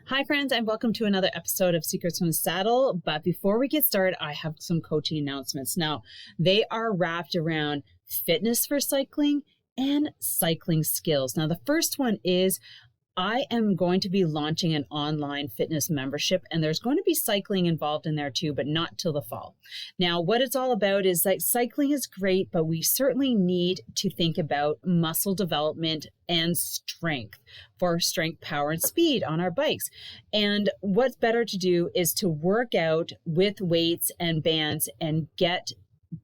Hi, friends, and welcome to another episode of Secrets from the Saddle. But before we get started, I have some coaching announcements. Now, they are wrapped around fitness for cycling and cycling skills. Now, the first one is I am going to be launching an online fitness membership, and there's going to be cycling involved in there too, but not till the fall. Now, what it's all about is that cycling is great, but we certainly need to think about muscle development and strength for strength, power, and speed on our bikes. And what's better to do is to work out with weights and bands and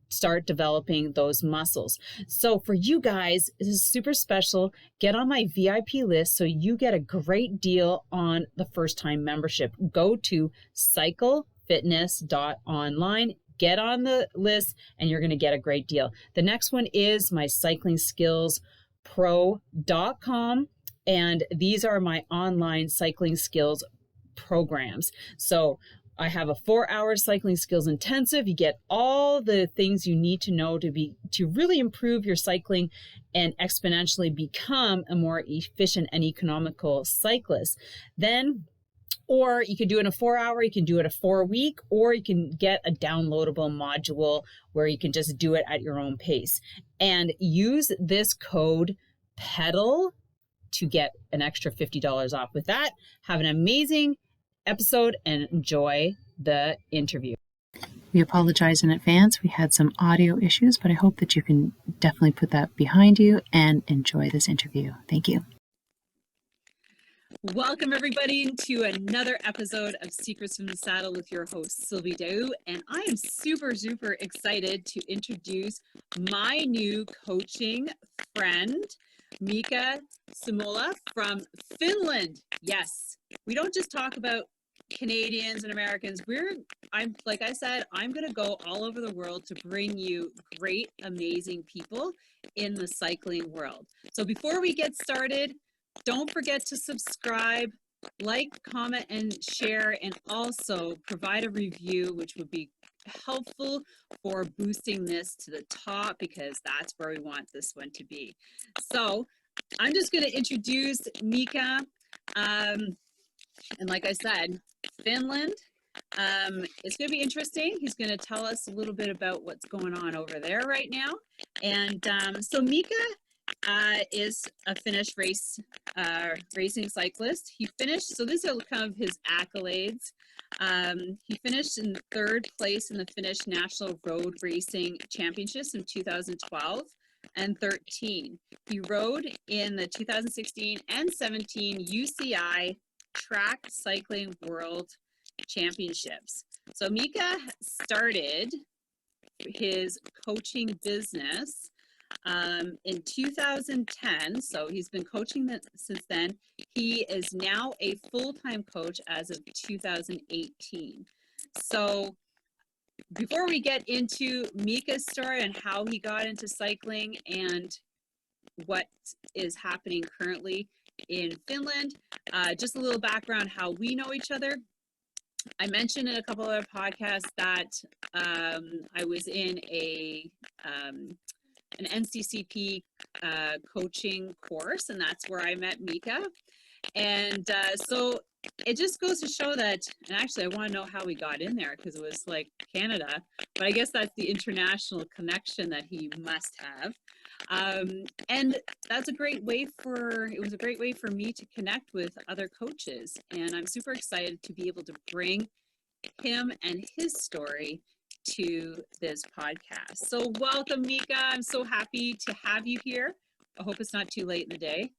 start developing those muscles. So for you guys, this is super special. Get on my VIP list so you get a great deal on the first time membership. Go to cyclefitness.online, get on the list, and you're going to get a great deal. The next one is my cyclingskillspro.com, and these are my online cycling skills programs. So I have a 4-hour cycling skills intensive. You get all the things you need to know to really improve your cycling and exponentially become a more efficient and economical cyclist. Or you can do it in a 4-hour, you can do it a 4-week, or you can get a downloadable module where you can just do it at your own pace. And use this code PEDAL to get an extra $50 off. With that, have an amazing episode and enjoy the interview. We apologize in advance. We had some audio issues, but I hope that you can definitely put that behind you and enjoy this interview. Thank you. Welcome everybody to another episode of Secrets from the Saddle with your host Sylvie, and I am super excited to introduce my new coaching friend, MIKA SIMOLA from Finland. Yes, we don't just talk about Canadians and Americans. Like I said, I'm going to go all over the world to bring you great, amazing people in the cycling world. So before we get started, don't forget to subscribe, like, comment, and share, and also provide a review, which would be helpful for boosting this to the top, because that's where we want this one to be. So I'm just going to introduce MIKA. And like I said, Finland, it's going to be interesting. He's going to tell us a little bit about what's going on over there right now. And so MIKA is a Finnish racing cyclist. He finished, so these are kind of his accolades. He finished in 3rd place in the Finnish National Road Racing Championships in 2012 and 13. He rode in the 2016 and 17 UCI Track Cycling World Championships. So MIKA started his coaching business in 2010. So he's been coaching since then. He is now a full-time coach as of 2018. So before we get into MIKA's story and how he got into cycling and what is happening currently in Finland, just a little background how we know each other. I mentioned in a couple other podcasts that I was in an NCCP coaching course, and that's where I met MIKA. And so it just goes to show that, and actually I want to know how we got in there, because it was like Canada, but I guess that's the international connection that he must have. And that's it was a great way for me to connect with other coaches, and I'm super excited to be able to bring him and his story to this podcast. So welcome, MIKA. I'm so happy to have you here. I hope it's not too late in the day.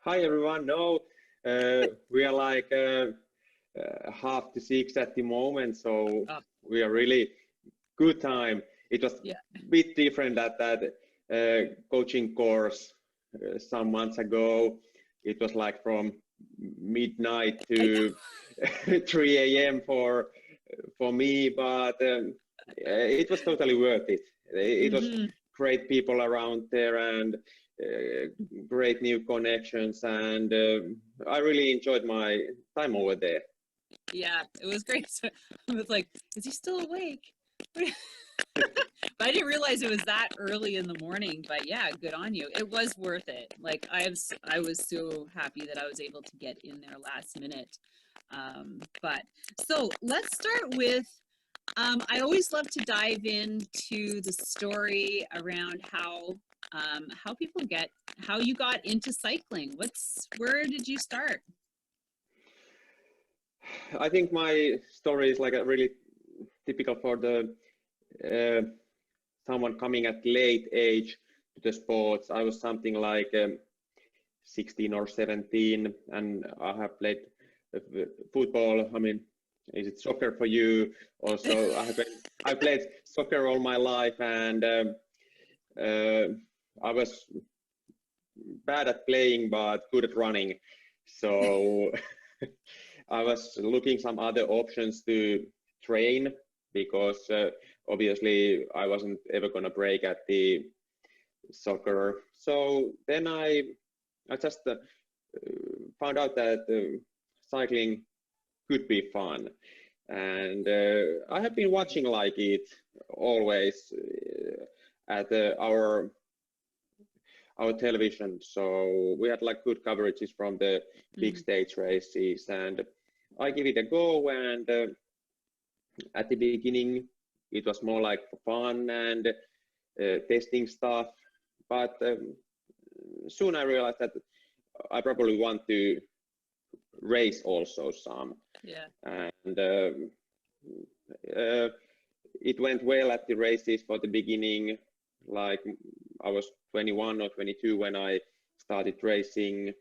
Hi everyone. No, we are like 5:30 at the moment, so we are really good time. It was a bit different at that coaching course some months ago. It was like from midnight to 3 a.m. for me, but it was totally worth it. It was great people around there and great new connections, and I really enjoyed my time over there. Yeah, it was great. So I was like, is he still awake? I didn't realize it was that early in the morning, but yeah, good on you. It was worth it. Like I was so happy that I was able to get in there last minute. But so let's start with, I always love to dive into the story around how people how you got into cycling. Where did you start? I think my story is like a really typical for the someone coming at late age to the sports. I was something like 16 or 17, and I have played football. I mean, is it soccer for you? Also, I played soccer all my life, and I was bad at playing but good at running. So I was looking some other options to train because obviously I wasn't ever gonna break at the soccer. So then I just found out that cycling could be fun, and I have been watching like it always at our television. So we had like good coverages from the big stage races, and I give it a go. And at the beginning, it was more like for fun and testing stuff. But soon I realized that I probably want to race also some. Yeah. And it went well at the races for the beginning. Like I was 21 or 22 when I started racing a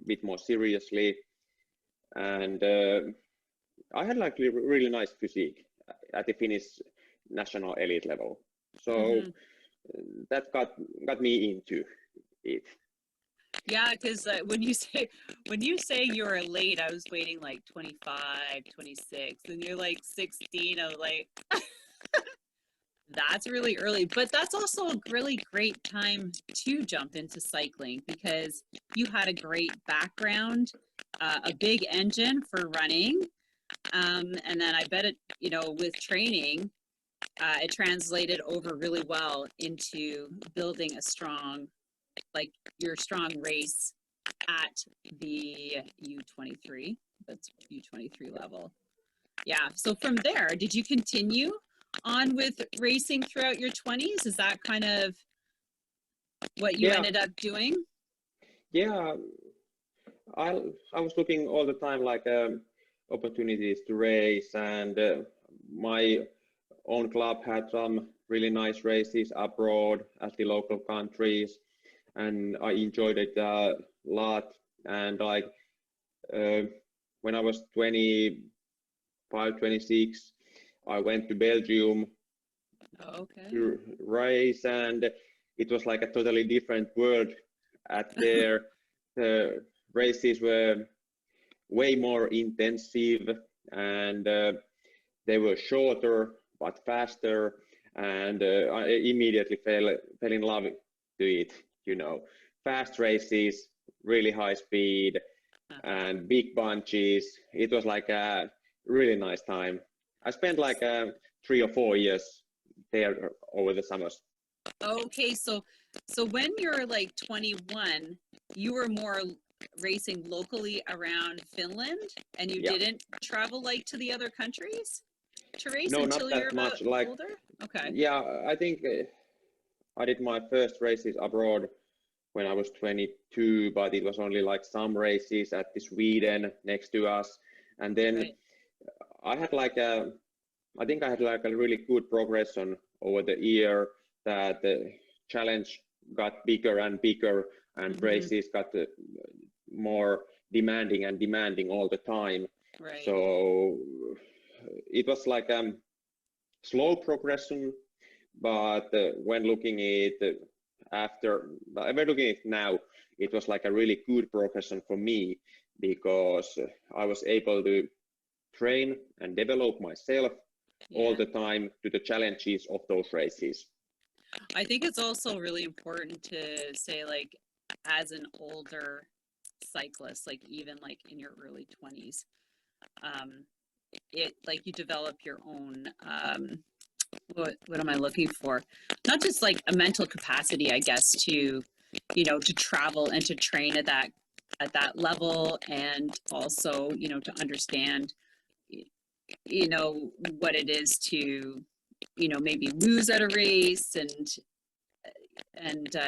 bit more seriously. And I had like really nice physique at the Finnish national elite level. So that got me into it. Yeah, because when you say you're late, I was waiting like 25, 26, and you're like 16. I was like, that's really early, but that's also a really great time to jump into cycling because you had a great background, a big engine for running, and then I bet it, with training, it translated over really well into building a strong, like your strong race at the U23. That's U23 level. Yeah. So from there, did you continue on with racing throughout your 20s? Is that kind of what you ended up doing? Yeah, I was looking all the time like opportunities to race, and my own club had some really nice races abroad at the local countries, and I enjoyed it a lot. And like when I was 25, 26, I went to Belgium to race, and it was like a totally different world at there. The races were way more intensive, and they were shorter but faster, and I immediately fell in love to it. Fast races, really high speed, and big bunches. It was like a really nice time. I spent like 3 or 4 years there over the summers. Okay, so when you're like 21, you were more racing locally around Finland, and you didn't travel like to the other countries to race until you're much older? Okay. Yeah, I think I did my first races abroad when I was 22, but it was only like some races at the Sweden next to us, and then I had like a really good progression over the year. That the challenge got bigger and bigger, and races got more demanding all the time. Right. So it was like slow progression, but when looking at it now, it was like a really good progression for me because I was able to train and develop myself all the time to the challenges of those races. I think it's also really important to say, like, as an older cyclist, like even like in your early 20s, it like you develop your own what am I looking for? Not just like a mental capacity, I guess, to, you know, to travel and to train at that level, and also, you know, to understand, you know, what it is to, you know, maybe lose at a race, and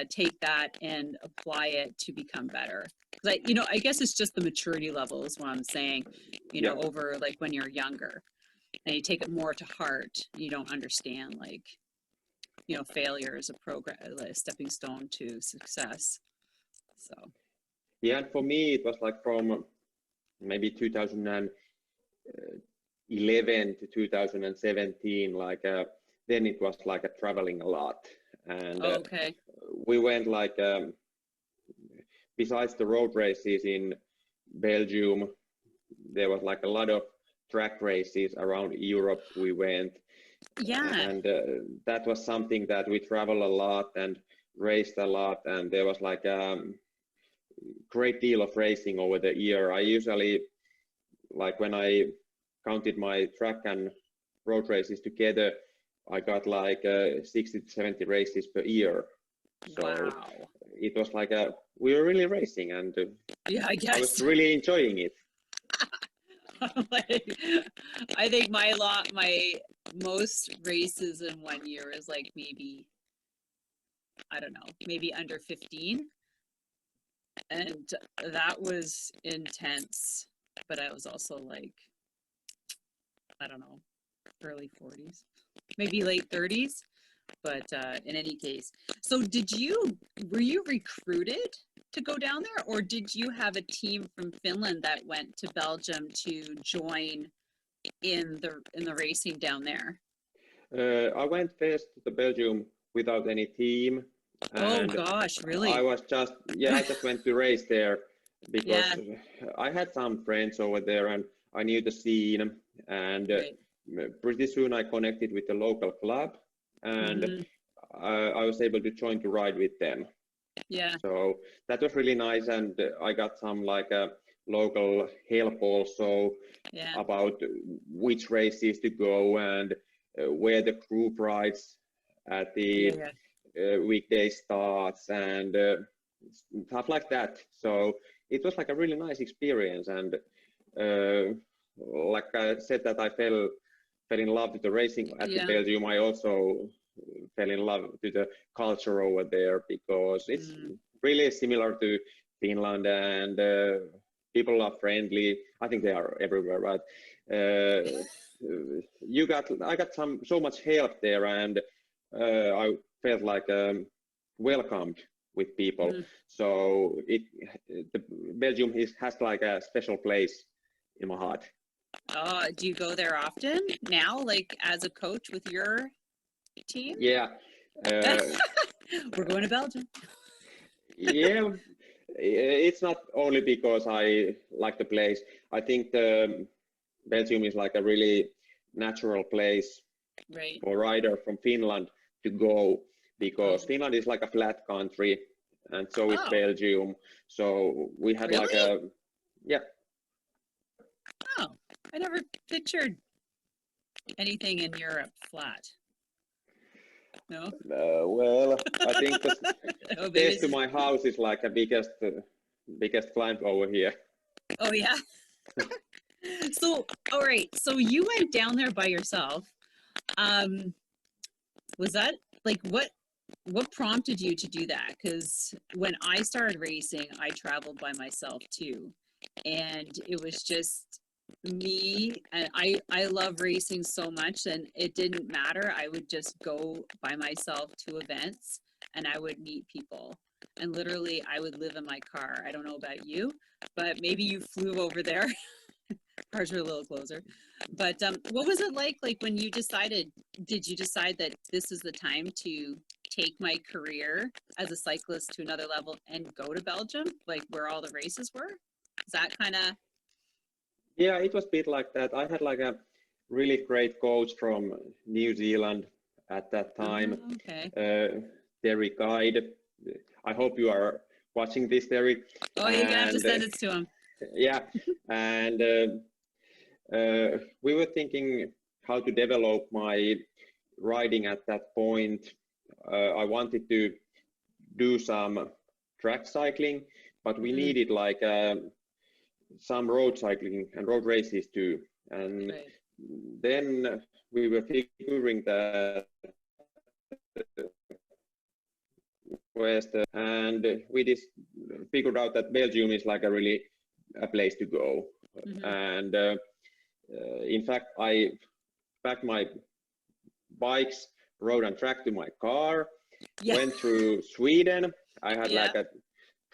take that and apply it to become better. Because you know, I guess it's just the maturity level is what I'm saying. You know, over like when you're younger, and you take it more to heart. You don't understand, like, you know, failure is a a stepping stone to success. So yeah, and for me it was like from maybe 2011 to 2017, like then it was like a traveling a lot, and okay, we went like besides the road races in Belgium, there was like a lot of track races around Europe we went, yeah, and that was something that we travel a lot and raced a lot, and there was like great deal of racing over the year. I usually, like when I counted my track and road races together, I got like 60 to 70 races per year. So wow, it was like we were really racing, and yeah, I I guess. was really enjoying it. Like, I think my most races in one year is like maybe, I don't know, maybe under 15, and that was intense. But I was also like, I don't know, early 40s, maybe late 30s. But in any case, so were you recruited to go down there, or did you have a team from Finland that went to Belgium to join in the racing down there? I went first to Belgium without any team, Oh and gosh, really? I just went to race there because Yeah, I had some friends over there and I knew the scene, and right. pretty soon I connected with the local club, and Hmm. I was able to join to ride with them. Yeah, So that was really nice, and I got some like local help also yeah, about which races to go and where the group rides at yeah, the yeah. weekday starts and stuff like that. So it was like a really nice experience, and like I said that I fell in love with the racing at the Yeah. Belgium. I also fell in love with the culture over there because it's Mm. really similar to Finland, and people are friendly. I think they are everywhere, but I got so much help there, and I felt like welcomed with people. Mm. So the Belgium has like a special place in my heart. Do you go there often now, like as a coach with your team? Yeah, We're going to Belgium. yeah. It's not only because I like the place. I think the Belgium is like a really natural place Right. for a rider from Finland to go, because Oh. Finland is like a flat country, and so is Oh, Belgium. So we had like really? yeah. Oh, I never pictured anything in Europe flat. No? Well, I think the Oh, maybe stairs it's to just, my house is like a biggest climb over here. oh yeah. So, all right. So you went down there by yourself. Um, was that like what prompted you to do that? Because when I started racing, I traveled by myself too, and it was just me. And I love racing so much, and it didn't matter. I would just go by myself to events, and I would meet people. And literally, I would live in my car. I don't know about you, but maybe you flew over there. Cars are a little closer. But what was it like when you decided, did you decide that this is the time to take my career as a cyclist to another level and go to Belgium, like where all the races were? Is that kind of, Yeah, it was a bit like that. I had like a really great coach from New Zealand at that time, okay. Terry Guide. I hope you are watching this, Terry. Oh, you're gonna have to And send it to him. yeah, and we were thinking how to develop my riding at that point. I wanted to do some track cycling, but we needed like some road cycling and road races too. And then we were figuring that and we just figured out that Belgium is like a place to go. And in fact, I packed my bikes, road and track to my car, went through Sweden. I had like a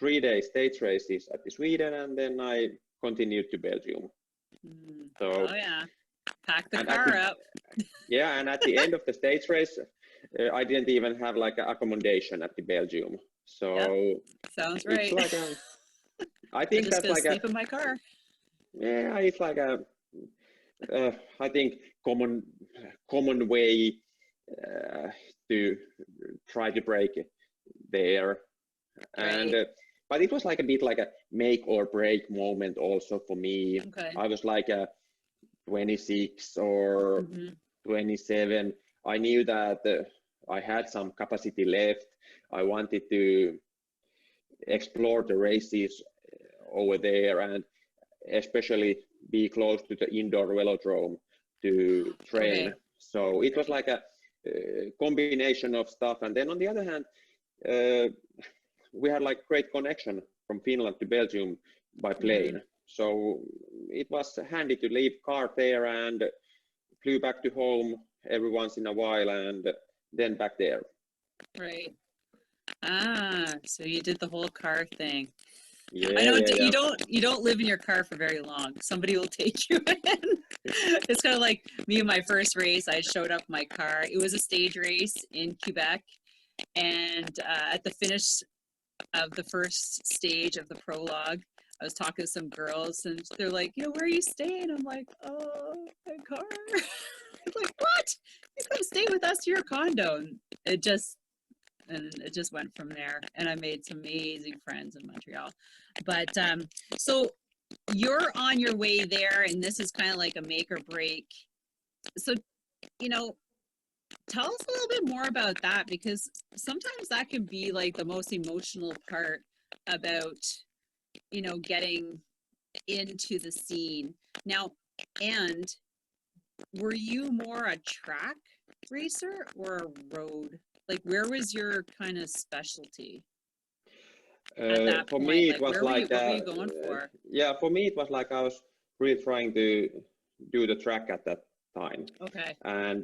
3-day stage races at Sweden, and then I continued to Belgium. So pack the car up. Yeah, and at the end of the stage race, I didn't even have like an accommodation at the Belgium. So sounds right. It's like I think that's like sleep in my car. Yeah, it's like I think common way to try to break there. And but it was like a bit like a make or break moment also for me. I was like a 26 or 27. I knew that I had some capacity left. I wanted to explore the races over there and especially be close to the indoor velodrome to train. So it was like a combination of stuff. And then on the other hand, we had like great connection from Finland to Belgium by plane. So it was handy to leave car there and flew back to home every once in a while and then back there. Right. So you did the whole car thing. Yeah, I know you don't live in your car for very long. Somebody will take you in. It's kind of like me in my first race. I showed up in my car. It was a stage race in Quebec, and at the finish of the first stage of the prologue, I was talking to some girls, and they're like, where are you staying? I'm like, oh, my car. I'm like, what? You come stay with us to your condo. And it just went from there, and I made some amazing friends in Montreal. But so you're on your way there, and this is kind of like a make or break. So tell us a little bit more about that, because sometimes that can be like the most emotional part about getting into the scene now. And were you more a track racer or a road? Like, where was your kind of specialty at that for point? me, Like, it was what were you going for? Yeah, for me, it was like I was really trying to do the track at that time. And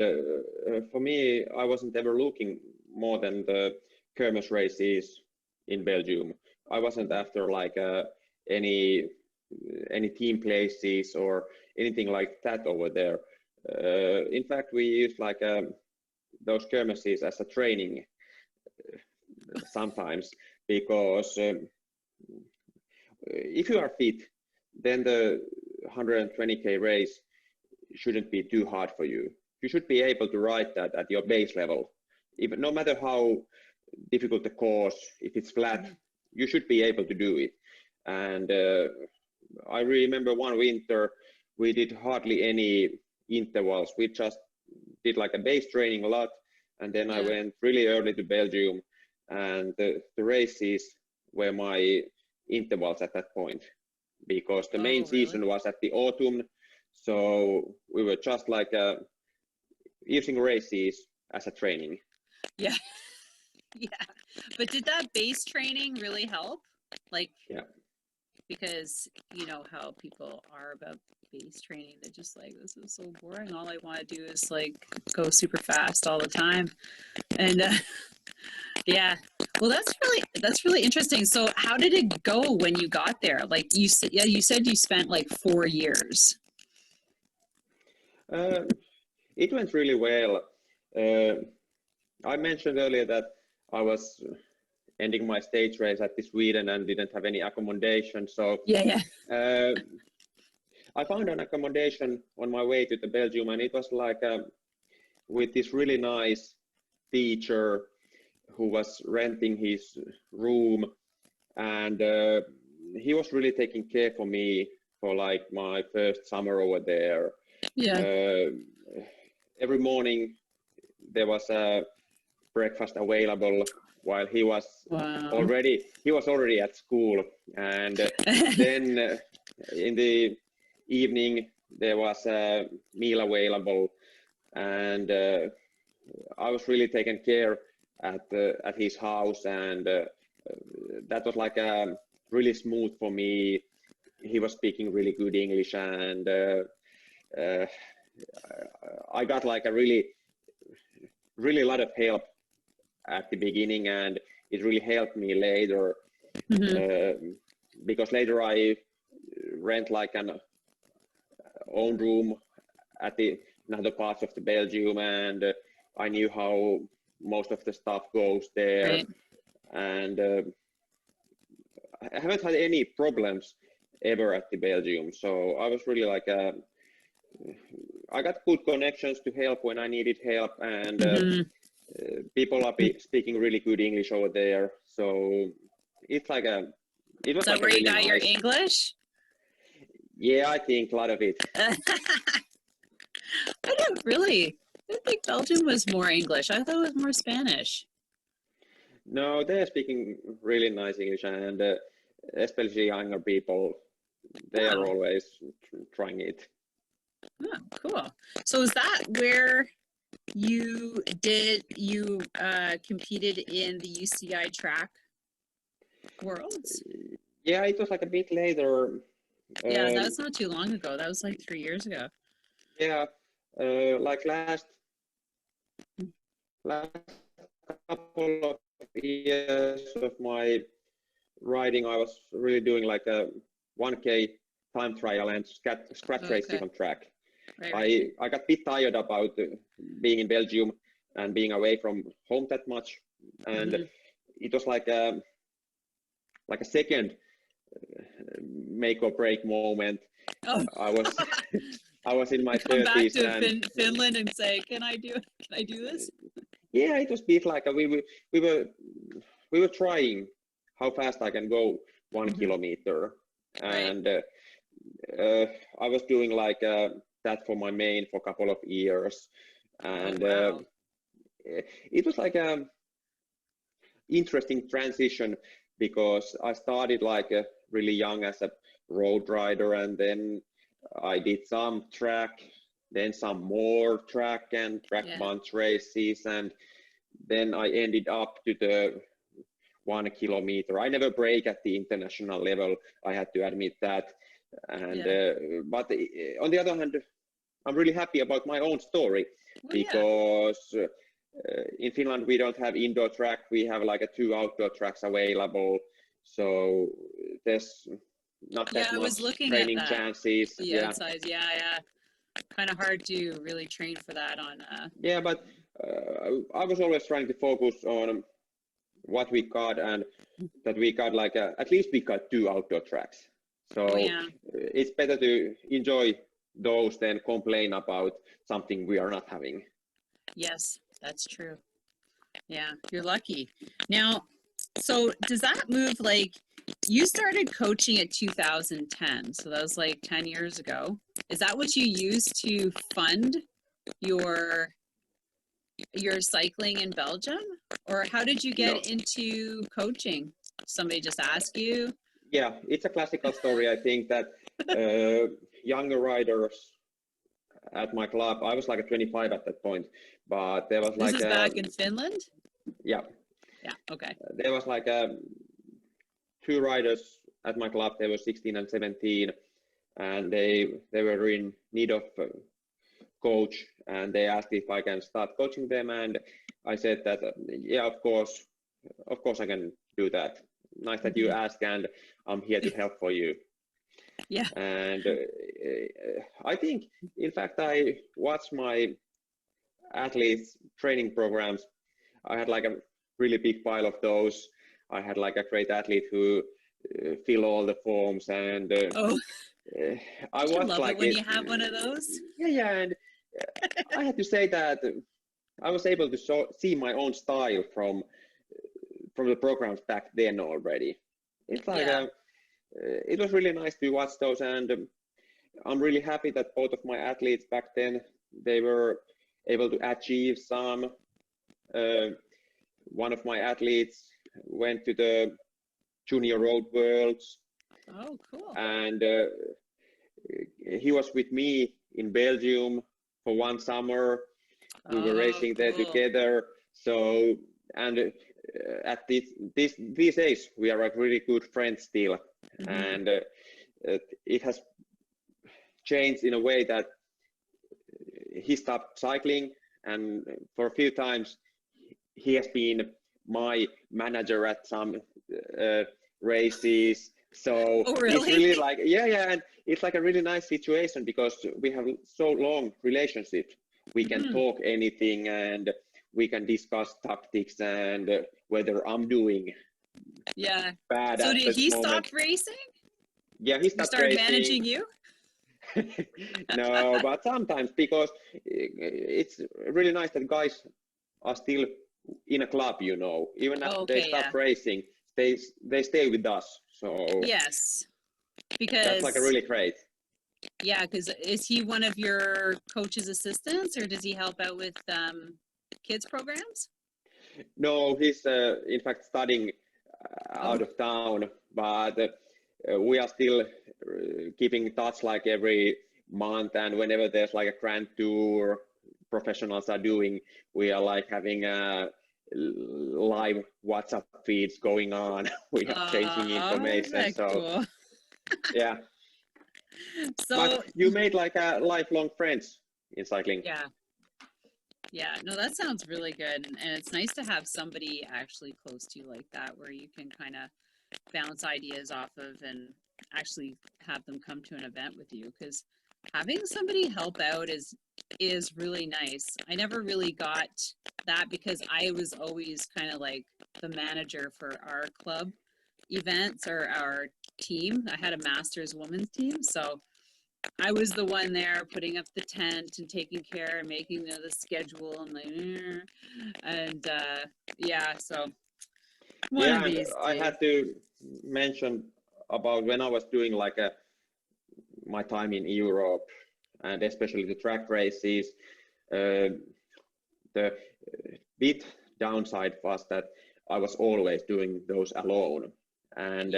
for me, I wasn't ever looking more than the kermesse races in Belgium. I wasn't after like any team places or anything like that over there. In fact, we used like those kermesses as a training sometimes, because if you are fit, then the 120k race shouldn't be too hard for you. You should be able to ride that at your base level, even no matter how difficult the course. If it's flat, you should be able to do it. And I remember one winter we did hardly any intervals. We just did like a base training a lot, and then I went really early to Belgium, and the races were my intervals at that point, because the main season was at the autumn. So we were just like using races as a training. Yeah. But did that base training really help? Like, because you know how people are about base training. They're just like, this is so boring. All I want to do is like go super fast all the time. And well, that's really interesting. So how did it go when you got there? Like you said you spent like 4 years. It went really well. I mentioned earlier that I was ending my stage race at the Sweden and didn't have any accommodation. So I found an accommodation on my way to the Belgium, and it was like with this really nice teacher who was renting his room, and he was really taking care for me for like my first summer over there. Every morning there was a breakfast available while he was already at school, and then in the evening there was a meal available, and I was really taken care at his house, and that was like really smooth for me. He was speaking really good English, and I got like a really lot of help at the beginning, and it really helped me later, because later I rent like an own room at the another parts of the Belgium, and I knew how most of the stuff goes there, right. and I haven't had any problems ever at the Belgium. So I was really like I got good connections to help when I needed help, and people are speaking really good English over there. So it's like it was So like where a you really got your nice. English? Yeah, I think a lot of it. I didn't really. I didn't think Belgium was more English. I thought it was more Spanish. No, they're speaking really nice English, and especially younger people, they are always trying it. Oh, cool. So is that where you competed in the UCI track worlds? Yeah, it was like a bit later. Yeah, that was not too long ago. That was like 3 years ago. Yeah, like last couple of years of my riding, I was really doing like a 1K time trial and scratch races on track. Right. I got a bit tired about being in Belgium and being away from home that much, and it was like a second make or break moment. Oh. I was in my Come 30s back to and Finland and say, can I do this? Yeah, it was a bit like we were trying how fast I can go 1 kilometer, and I was doing like that for my main for a couple of years, and it was like a interesting transition, because I started like really young as a road rider, and then I did some track, then some more track and track bunch races, and then I ended up to the 1 kilometer. I never break at the international level, I had to admit that. And but on the other hand, I'm really happy about my own story, because in Finland we don't have indoor track, we have like 2 outdoor tracks available, so there's not that much training chances. Outside, kind of hard to really train for that on but I was always trying to focus on what we got, and that we got like at least we got 2 outdoor tracks, so it's better to enjoy those than complain about something we are not having. Yes, that's true. Yeah, you're lucky. Now, so does that move, like, you started coaching at 2010, so that was like 10 years ago. Is that what you used to fund your cycling in Belgium? Or how did you get into coaching? Somebody just asked you? Yeah, it's a classical story. I think that younger riders at my club, I was like 25 at that point, but there was like this is back in Finland? Yeah, okay. There was like 2 riders at my club. They were 16 and 17, and they were in need of a coach, and they asked if I can start coaching them, and I said that yeah, of course I can do that. Nice that you ask, and I'm here to help for you. Yeah. And I think, in fact, I watched my athletes training programs. I had like a really big pile of those. I had like a great athlete who fill all the forms, and I was like, when you have one of those. Yeah, and I had to say that I was able to see my own style from the programs back then already. It's like it was really nice to watch those, and I'm really happy that both of my athletes back then, they were able to achieve some one of my athletes went to the Junior Road Worlds. Oh, cool. And he was with me in Belgium for one summer. We were racing there together. So, and at these days, we are like really good friends still. And it has changed in a way that he stopped cycling, and for a few times he has been my manager at some races. So it's really like, and it's like a really nice situation because we have so long relationship. We can talk anything, and we can discuss tactics and whether I'm doing bad. So at did this he moment. stop racing? Yeah, he stopped started racing. Managing you? No, but sometimes, because it's really nice that guys are still in a club, you know, even after they stop racing, they stay with us. So yes, because that's like a really great. Yeah, because is he one of your coach's assistants, or does he help out with kids programs? No, he's in fact studying out of town, but we are still keeping in touch like every month, and whenever there's like a grand tour professionals are doing, we are like having live WhatsApp feeds going on. We are changing information. So cool. yeah. So but you made like a lifelong friends in cycling. Yeah, no, that sounds really good, and it's nice to have somebody actually close to you like that, where you can kind of bounce ideas off of and actually have them come to an event with you, because having somebody help out is really nice. I never really got that because I was always kind of like the manager for our club events or our team. I had a masters women's team, so I was the one there putting up the tent and taking care and making the schedule and so one of these days. I had to mention about when I was doing like my time in Europe, and especially the track races. The bit downside was that I was always doing those alone, and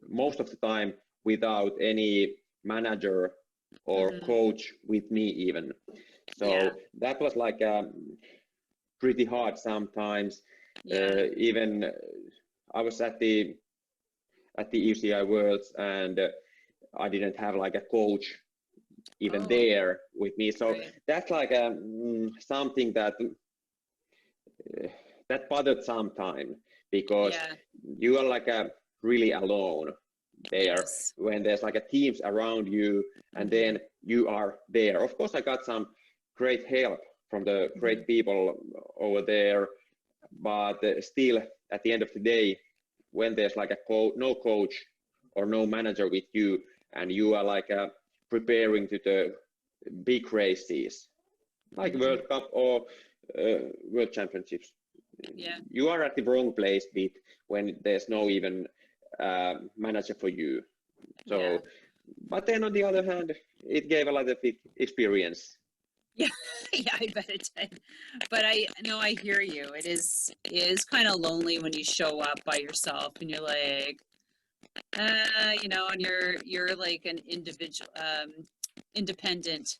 most of the time without any manager or coach with me even. So that was like pretty hard sometimes. Even I was at the UCI Worlds, and I didn't have like a coach even there with me. So that's like something that that bothered sometimes, because you are like really alone there when there's like a teams around you, and then you are there. Of course, I got some great help from the great people over there, but still at the end of the day, when there's like no coach or no manager with you, and you are like preparing to the big races like World Cup or World Championships, you are at the wrong place when there's no even manager for you. So but then on the other hand, it gave a lot of experience. I bet it did. But I hear you. It is kind of lonely when you show up by yourself and you're like, and you're like an individual, independent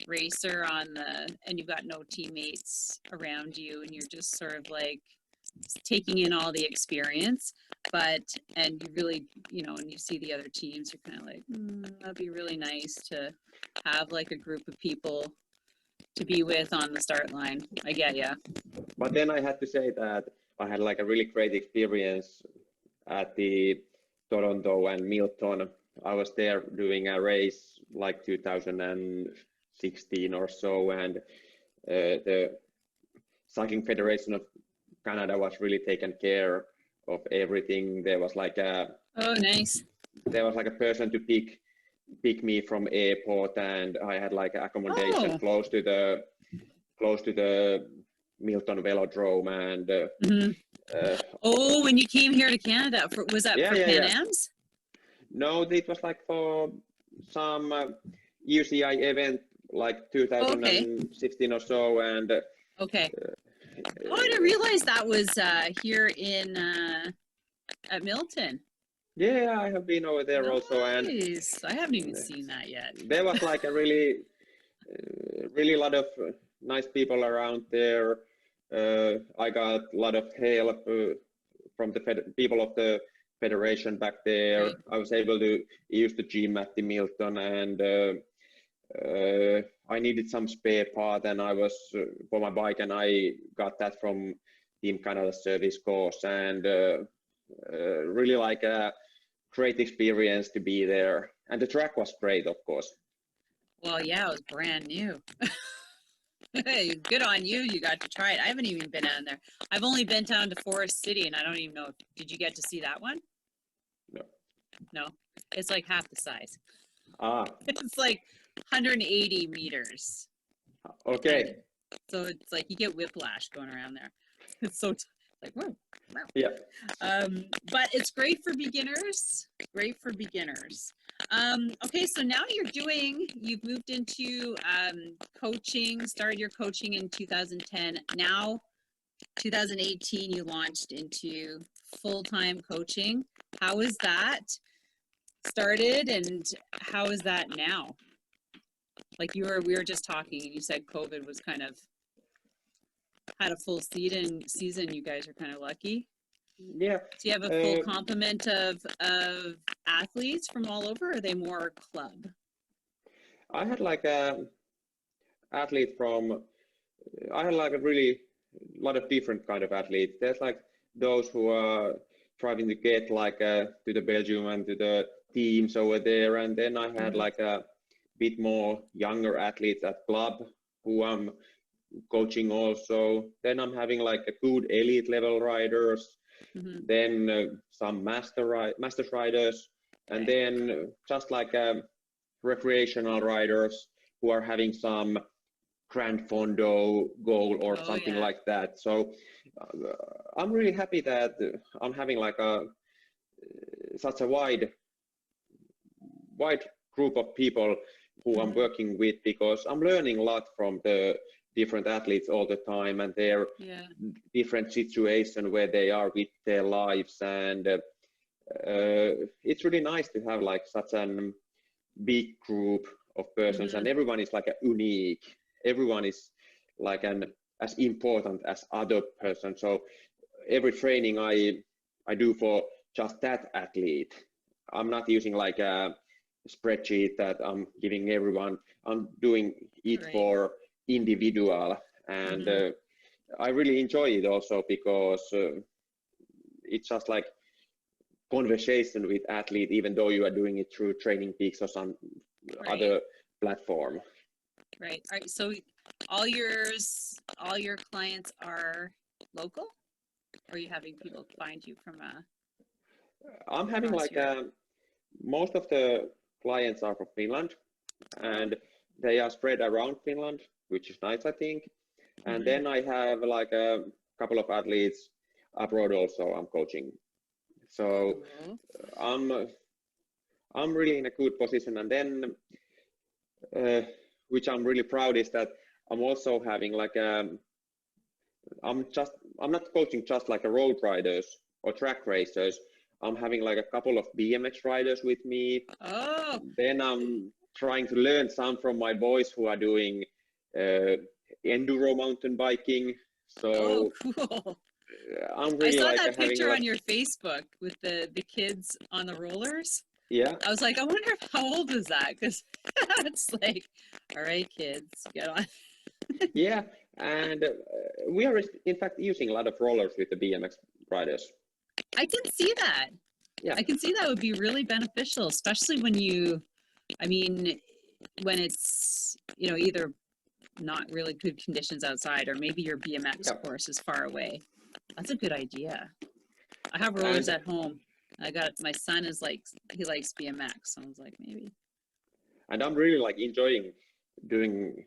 racer and you've got no teammates around you, and you're just sort of like taking in all the experience. And you really, when you see the other teams, you're kind of like, that'd be really nice to have like a group of people to be with on the start line. I get ya. But then I had to say that I had like a really great experience at the Toronto and Milton. I was there doing a race like 2016 or so, and the Cycling Federation of Canada was really taking care of everything. There was like nice. There was like a person to pick me from airport, and I had like accommodation close to the Milton Velodrome, and when you came here to Canada, was that for Pan Am's? No, it was like for some UCI event like 2016 or so, and Okay. Oh, I didn't realize that was here in at Milton. Yeah, I have been over there also, and Nice. I haven't even seen that yet. there was like a really, really lot of nice people around there. I got a lot of help from the people of the federation back there. Right. I was able to use the gym at the Milton, and I needed some spare part, and I was for my bike, and I got that from Team Canada service course, and really like a great experience to be there. And the track was great, of course. Well, yeah, it was brand new. Good on you. You got to try it. I haven't even been down there. I've only been down to Forest City, and I don't even know. Did you get to see that one? No. No. It's like half the size. Ah. It's like 180 meters. Okay. So it's like you get whiplash going around there. It's so like, whoa. Wow. Yeah. But it's great for beginners. Great for beginners. Okay, so now you've moved into coaching, started your coaching in 2010. Now, 2018, you launched into full-time coaching. How is that started, and how is that now? Like we were just talking, and you said COVID was kind of had a full season. You guys are kind of lucky. Yeah. Do you have a full complement of athletes from all over, or are they more club? I had like a athlete from, I had like a really lot of different kind of athletes. There's like those who are trying to get like to the Belgium and to the teams over there. And then I had like a bit more younger athletes at club who I'm coaching also. Then I'm having like a good elite level riders. Then some masters riders, and then just like recreational riders who are having some grand fondo goal or something like that. So I'm really happy that I'm having like such a wide group of people who I'm working with, because I'm learning a lot from the different athletes all the time, and their different situation where they are with their lives. And it's really nice to have like such a big group of persons, and everyone is like a unique. Everyone is like as important as other person. So every training I do for just that athlete. I'm not using like a spreadsheet that I'm giving everyone. I'm doing it for individual, and I really enjoy it also because it's just like conversation with athlete, even though you are doing it through Training Peaks or some other platform. Right. All right. So all your clients are local, or are you having people find you from I'm having like most of the clients are from Finland, and they are spread around Finland, which is nice, I think. And then I have like a couple of athletes abroad also I'm coaching. So I'm really in a good position. And then which I'm really proud is that I'm also having like I'm not coaching just like a road riders or track racers. I'm having like a couple of BMX riders with me. Oh. Then I'm trying to learn some from my boys who are doing enduro mountain biking. So cool. I'm really I saw that picture on your Facebook with the kids on the rollers. Yeah. I was like, I wonder how old is that? Because it's like, all right, kids, get on. Yeah, and we are in fact using a lot of rollers with the BMX riders. I can see that. Yeah. I can see that would be really beneficial, especially when when it's, either not really good conditions outside, or maybe your BMX course is far away. That's a good idea. I have rollers at home. My son is like, he likes BMX. So I was like, maybe. And I'm really like enjoying doing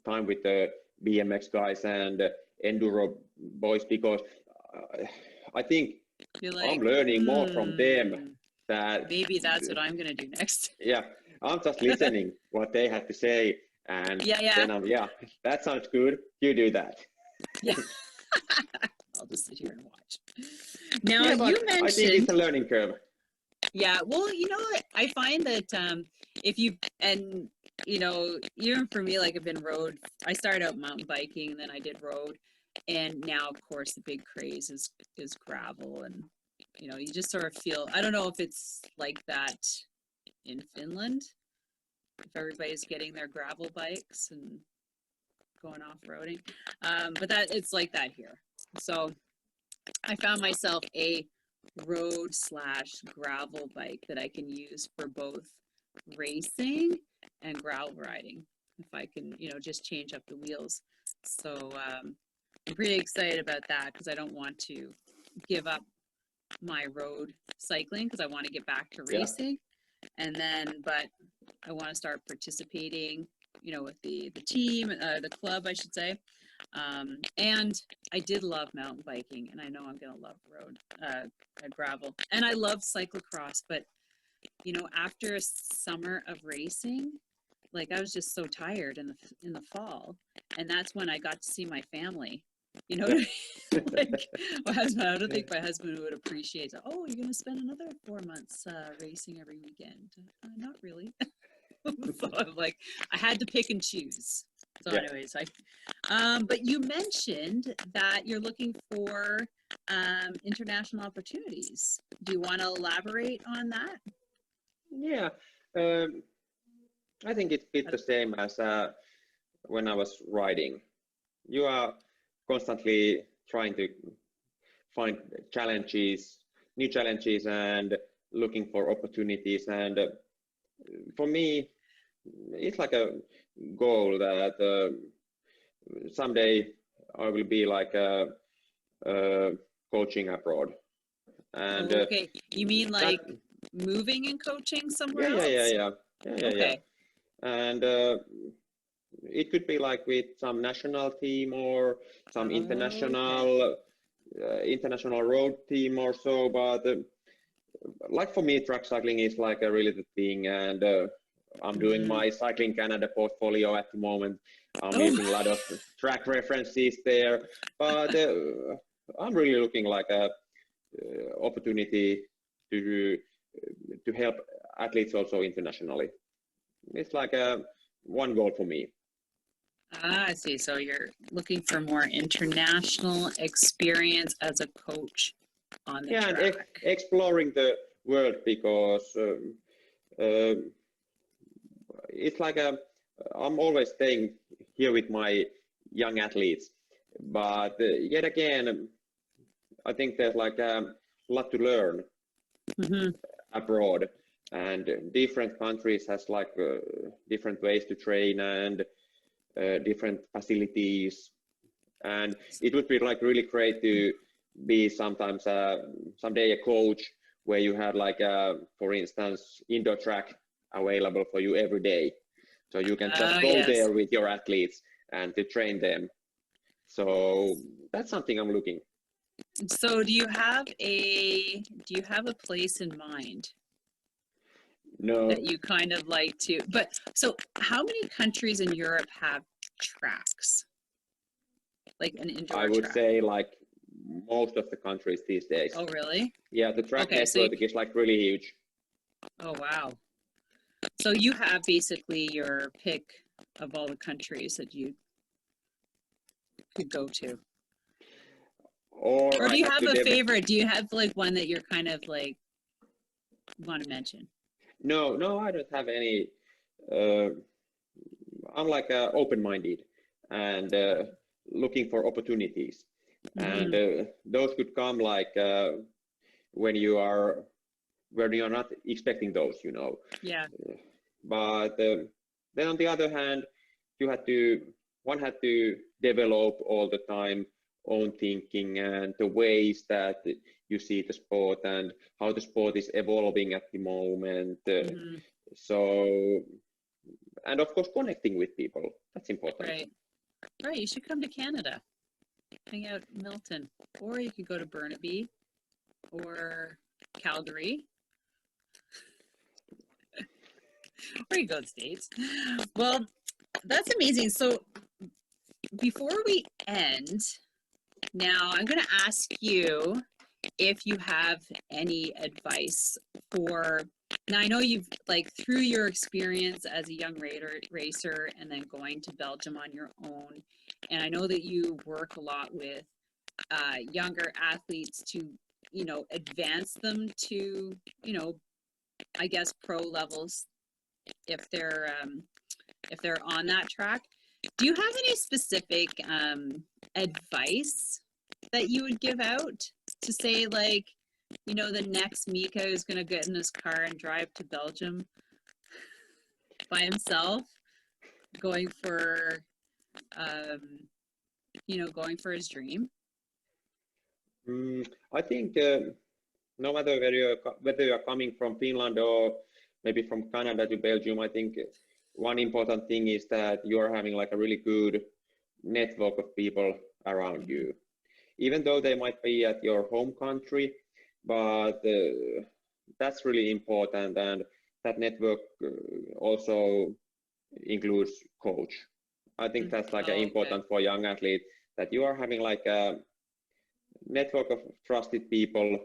time with the BMX guys and enduro boys, because I think I'm learning more from them. That maybe that's what I'm gonna do next. Yeah, I'm just listening what they had to say, and then that sounds good. You do that. Yeah. I'll just sit here and watch. Now, Yeah, but you I think it's mentioned, a learning curve. yeah, well, you know what? I find that if you, and, you know, even for me, like I've been road, I started out mountain biking, and then I did road. And now, of course, the big craze is gravel. And, you know, you just sort of feel, I don't know if it's like that in Finland, if everybody's getting their gravel bikes and going off-roading. But that it's like that here. So I found myself a road / gravel bike that I can use for both racing and gravel riding. If I can, you know, just change up the wheels. So I'm pretty excited about that because I don't want to give up my road cycling because I want to get back to racing. And then, but I want to start participating, you know, with the team, the club, I should say. And I did love mountain biking, and I know I'm going to love road, gravel. And I love cyclocross, but, you know, after a summer of racing, like I was just so tired in the fall. And that's when I got to see my family. You know, like my husband, I don't think my husband would appreciate it. Oh, you're going to spend another 4 months racing every weekend. Not really. So I'm like, I had to pick and choose. So anyways, but you mentioned that you're looking for international opportunities. Do you want to elaborate on that? Yeah, I think it's a bit the same as when I was riding. You are constantly trying to find challenges, new challenges, and looking for opportunities. And for me, it's like a goal that someday I will be like coaching abroad. And okay, you mean like moving and coaching somewhere else? Yeah. Okay. And it could be like with some national team or some international road team or so. But like for me, track cycling is like a really good thing, and I'm doing my Cycling Canada portfolio at the moment. I'm using a lot of track references there, but I'm really looking like a opportunity to help athletes also internationally. It's like one goal for me. Ah, I see. So you're looking for more international experience as a coach on the track. And exploring the world, because it's like I'm always staying here with my young athletes, but yet again, I think there's like a lot to learn abroad, and different countries has like different ways to train and different facilities, and it would be like really great to be sometimes someday a coach where you have like for instance indoor track available for you every day, so you can just go there with your athletes and to train them. So that's something I'm looking. So do you have a place in mind? No. That you kind of like to, but so how many countries in Europe have tracks? Like an indoor track? I would say like most of the countries these days. Oh, really? Yeah, the track network is like really huge. Oh, wow. So you have basically your pick of all the countries that you could go to. Or do you have a favorite? Do you have like one that you're kind of like want to mention? No, I don't have any. I'm like open-minded and looking for opportunities, and those could come like when you're not expecting those, you know. Yeah. But then on the other hand, one had to develop all the time own thinking and the ways that you see the sport and how the sport is evolving at the moment. So, and of course, connecting with people. That's important. Right. You should come to Canada, hang out in Milton, or you could go to Burnaby or Calgary. Or you go to the States. Well, that's amazing. So before we end, Now I'm going to ask you if you have any advice for, now I know you've like through your experience as a young racer and then going to Belgium on your own, and I know that you work a lot with younger athletes to, you know, advance them to, you know, I guess pro levels if they're on that track. Do you have any specific advice that you would give out to say, like, you know, the next Mika is going to get in his car and drive to Belgium by himself, going for, you know, going for his dream? I think no matter whether you're coming from Finland or maybe from Canada to Belgium, I think one important thing is that you are having like a really good network of people around you, even though they might be at your home country, but that's really important. And that network also includes coach. I think that's like important for young athletes, that you are having like a network of trusted people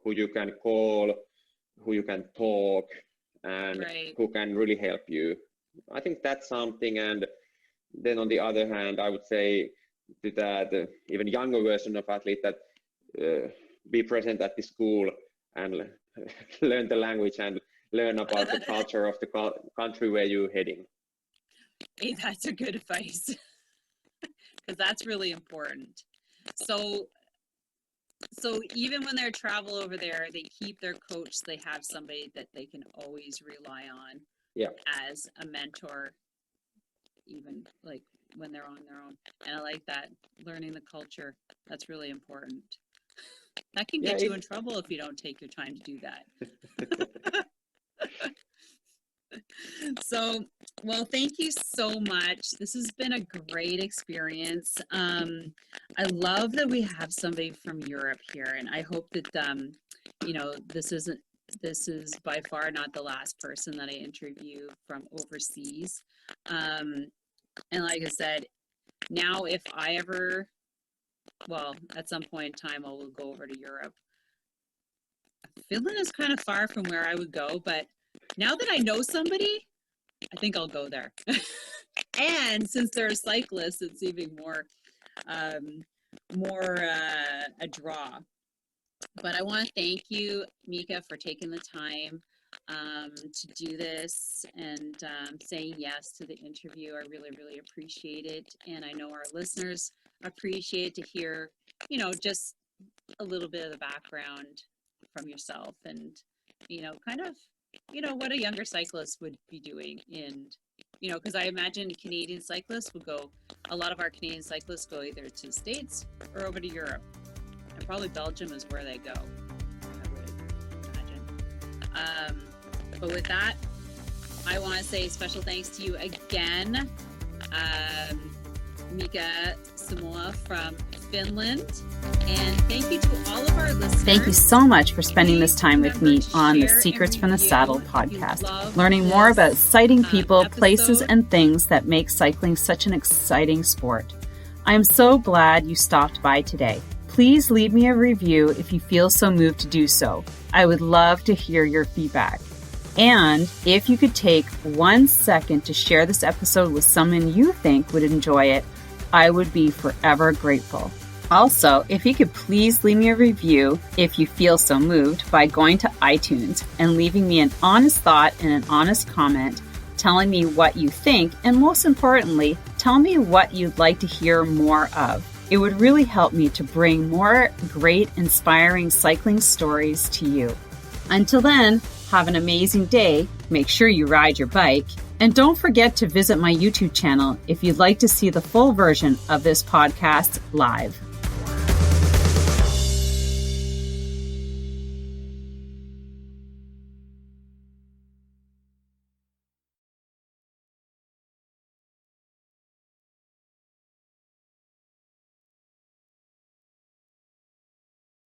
who you can call, who you can talk, and who can really help you. I think that's something. And then on the other hand, I would say to that even younger version of athlete that be present at the school and learn the language and learn about the culture of the country where you're heading. Hey, that's a good advice, because that's really important. So even when they're travel over there, they keep their coach, they have somebody that they can always rely on as a mentor, even like when they're on their own. And I like that, learning the culture. That's really important. That can get you in trouble if you don't take your time to do that. So, well, thank you so much. This has been a great experience. I love that we have somebody from Europe here, and I hope that you know, this is by far not the last person that I interview from overseas. And like I said, now if I ever, well, at some point in time, I will go over to Europe. Finland is kind of far from where I would go, but now that I know somebody, I think I'll go there. And since they're a cyclist, it's even more a draw. But I want to thank you, Mika, for taking the time to do this and saying yes to the interview. I really, really appreciate it. And I know our listeners appreciate to hear, you know, just a little bit of the background from yourself and, you know, kind of, you know, what a younger cyclist would be doing in, you know, because I imagine Canadian cyclists would go, a lot of our Canadian cyclists go either to the States or over to Europe. And probably Belgium is where they go, I would imagine. But with that, I want to say special thanks to you again, MIKA SIMOLA from Finland. And thank you to all of our listeners. Thank you so much for spending this time with me on the Secrets from the Saddle podcast, learning more about citing people, places, and things that make cycling such an exciting sport. I am so glad you stopped by today. Please leave me a review if you feel so moved to do so. I would love to hear your feedback. And if you could take 1 second to share this episode with someone you think would enjoy it, I would be forever grateful. Also, if you could please leave me a review if you feel so moved by going to iTunes and leaving me an honest thought and an honest comment, telling me what you think, and most importantly, tell me what you'd like to hear more of. It would really help me to bring more great, inspiring cycling stories to you. Until then, have an amazing day, make sure you ride your bike, and don't forget to visit my YouTube channel if you'd like to see the full version of this podcast live.